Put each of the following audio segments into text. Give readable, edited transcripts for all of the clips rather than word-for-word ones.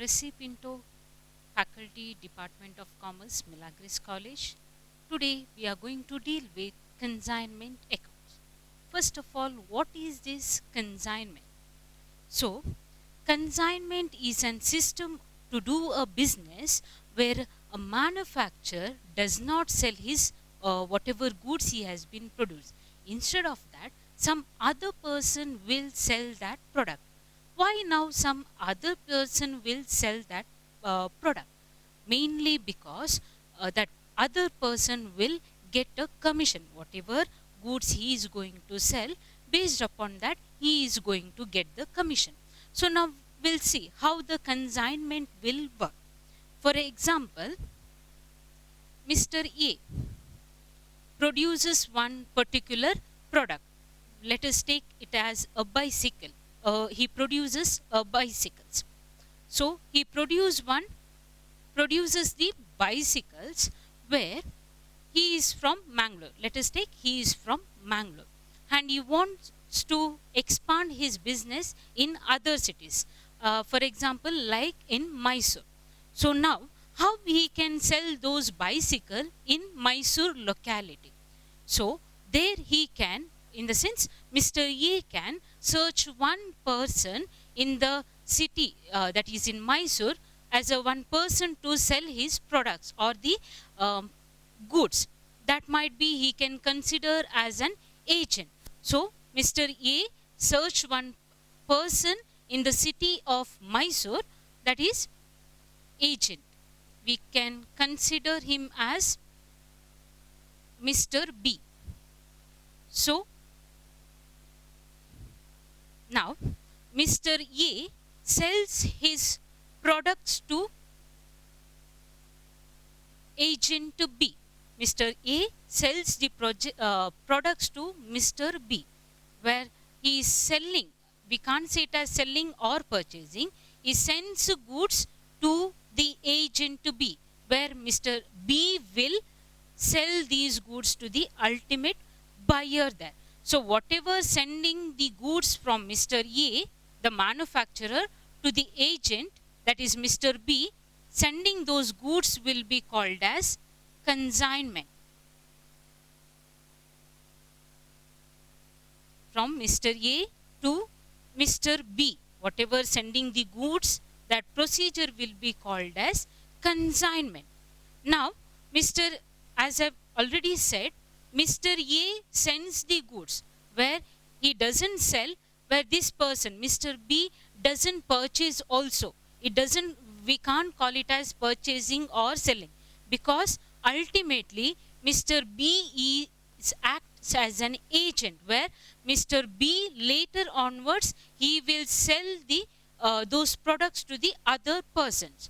Tressy Pinto, Faculty, Department of Commerce, Milagres College. Today we are going to deal with consignment accounts. First of all, what is this consignment? So, consignment is a system to do a business where a manufacturer does not sell his whatever goods he has been produced. Instead of that, some other person will sell that product. Why now some other person will sell that product? Mainly because that other person will get a commission. Whatever goods he is going to sell, based upon that he is going to get the commission. So now we'll see how the consignment will work. For example, Mr. A produces one particular product. Let us take it as a bicycle. He produces bicycles. So he produces the bicycles where he is from Mangalore. Let us take he is from Mangalore and he wants to expand his business in other cities. For example, like in Mysore. So now how he can sell those bicycle in Mysore locality? So there he can, in the sense Mr. A can search one person in the city that is in Mysore as a one person to sell his products or the goods. That might be he can consider as an agent. So Mr. A search one person in the city of Mysore, that is agent. We can consider him as Mr. B. So now Mr. A sells his products to agent B. Mr. A sells the products to Mr. B, where he is selling. We can't say it as selling or purchasing. He sends goods to the agent B, where Mr. B will sell these goods to the ultimate buyer there. So whatever sending the goods from Mr. A, the manufacturer, to the agent, that is Mr. B, sending those goods will be called as consignment. From Mr. A to Mr. B, whatever sending the goods, that procedure will be called as consignment. Now, as I've already said, Mr. A sends the goods where he doesn't sell, where this person, Mr. B, doesn't purchase also. We can't call it as purchasing or selling, because ultimately Mr. B acts as an agent, where Mr. B later onwards he will sell those products to the other persons.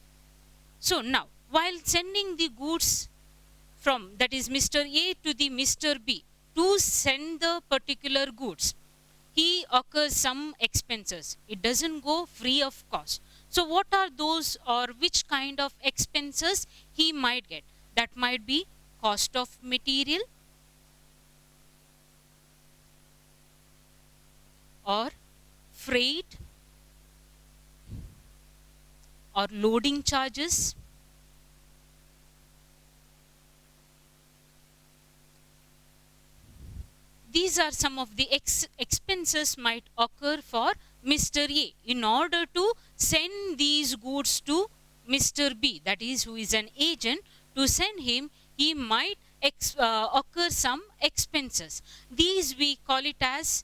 So now, while sending the goods from, that is Mr. A to the Mr. B, to send the particular goods, he occurs some expenses. It doesn't go free of cost. So what are those, or which kind of expenses he might get? That might be cost of material, or freight, or loading charges. These are some of the expenses might occur for Mr. A in order to send these goods to Mr. B, that is who is an agent. To send him, he might occur some expenses. These we call it as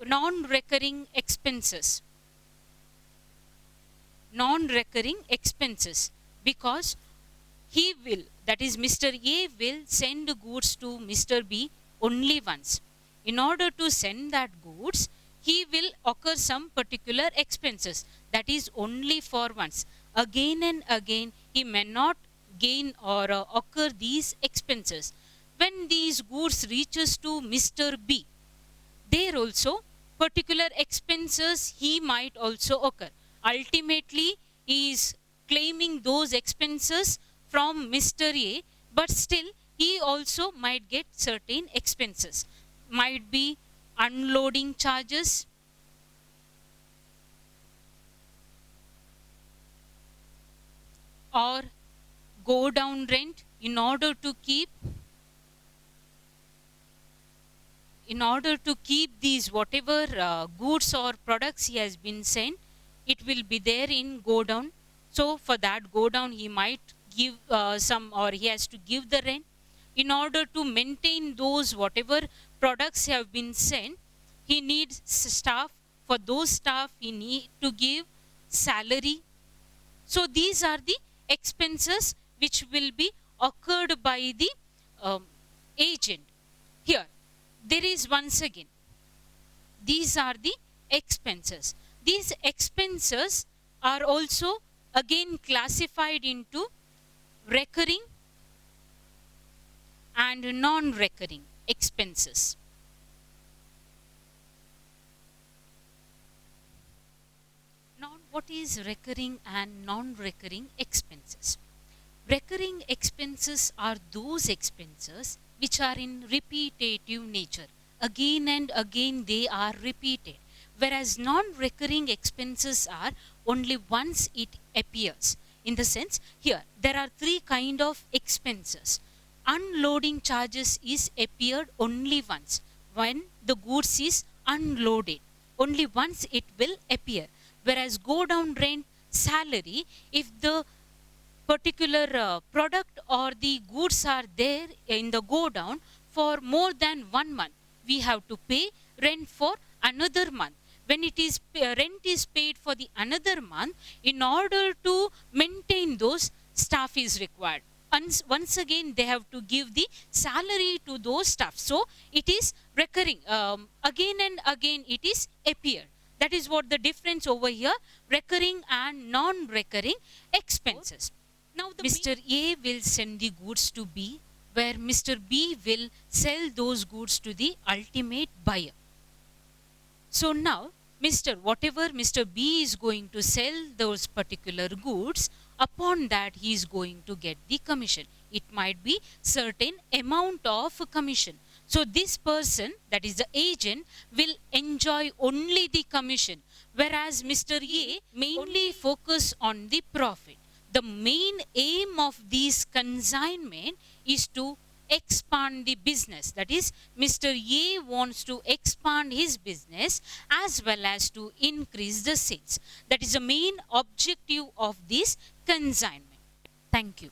non-recurring expenses. Non-recurring expenses, because he will, that is Mr. A will send goods to Mr. B only once. In order to send that goods, he will occur some particular expenses, that is only for once. Again and again he may not gain or occur these expenses. When these goods reaches to Mr. B, there also particular expenses he might also occur. Ultimately he is claiming those expenses from Mr. A, but still he also might get certain expenses. Might be unloading charges, or go down rent in order to keep these whatever goods or products he has been sent, it will be there in go down. So for that go down he might give some, or he has to give the rent. In order to maintain those whatever products have been sent, he needs staff. For those staff he need to give salary. So these are the expenses which will be occurred by the um, agent. Here there is once again, these are the expenses. These expenses are also again classified into recurring and non-recurring expenses. Now, what is recurring and non-recurring expenses? Recurring expenses are those expenses which are in repetitive nature. Again and again they are repeated. Whereas non-recurring expenses are only once it appears. In the sense, here there are three kind of expenses. Unloading charges is appeared only once when the goods is unloaded. Only once it will appear. Whereas go down rent, salary, if the particular product or the goods are there in the go down for more than 1 month, we have to pay rent for another month. When it is rent is paid for the another month, in order to maintain those, staff is required. Once again they have to give the salary to those staff. So it is recurring, again and again it is appeared. That is what the difference over here, recurring and non-recurring expenses. Now Mr. A will send the goods to B, where Mr. B will sell those goods to the ultimate buyer. So now whatever Mr. B is going to sell those particular goods, upon that he is going to get the commission. It might be certain amount of commission. So this person, that is the agent, will enjoy only the commission, whereas Mr. A mainly focus on the profit. The main aim of this consignment is to expand the business. That is, Mr. A wants to expand his business as well as to increase the sales. That is the main objective of this consignment. Thank you.